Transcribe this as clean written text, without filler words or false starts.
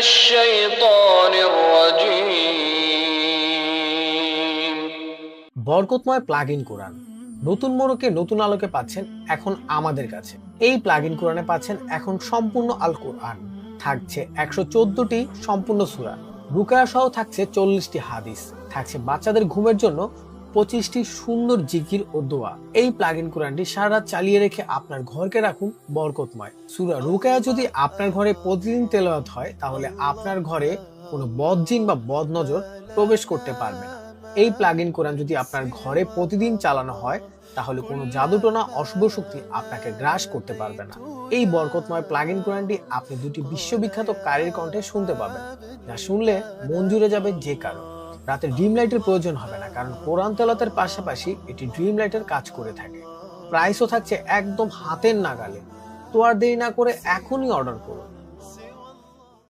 الشيطان الرجيم বরকতময় প্লাগইন কোরআন নতুন মোড়কে নতুন আলোকে পাচ্ছেন এখন আমাদের কাছে। এই প্লাগইন কোরআনে পাচ্ছেন এখন সম্পূর্ণ আল কোরআন, থাকছে 114টি সম্পূর্ণ সূরা, রুকায়া সহ থাকছে 40টি হাদিস, থাকছে বাচ্চাদের ঘুমের জন্য 25টি সুন্দর জিকির ও দোয়া। এই প্লাগইন কোরআনটি সারা রাত চালিয়ে রেখে আপনার ঘরকে রাখুন বরকতময়। সূরা রুকায়া যদি আপনার ঘরে প্রতিদিন তেলাওয়াত হয় তাহলে আপনার ঘরে কোনো বদজিন বা বদ নজর প্রবেশ করতে পারবে না। এই প্লাগইন কোরআন যদি আপনার ঘরে প্রতিদিন চালানো হয় তাহলে কোনো জাদুটোনা অশুভ শক্তি আপনাকে গ্রাস করতে পারবে না। এই বরকতময় প্লাগইন কোরআনটি আপনি দুটি বিশ্ববিখ্যাত কারীর কণ্ঠে শুনতে পাবেন, যা শুনলে মন জুড়ে যাবে যে কারো। রাতে ড্রিম লাইটের প্রয়োজন হবে না, কারণ কোরআন তেলাওয়াতের পাশাপাশি এটি ড্রিম লাইটের কাজ করে থাকে। প্রাইসও থাকছে একদম হাতের নাগালে। তো আর দেরি না করে এখনই অর্ডার করুন।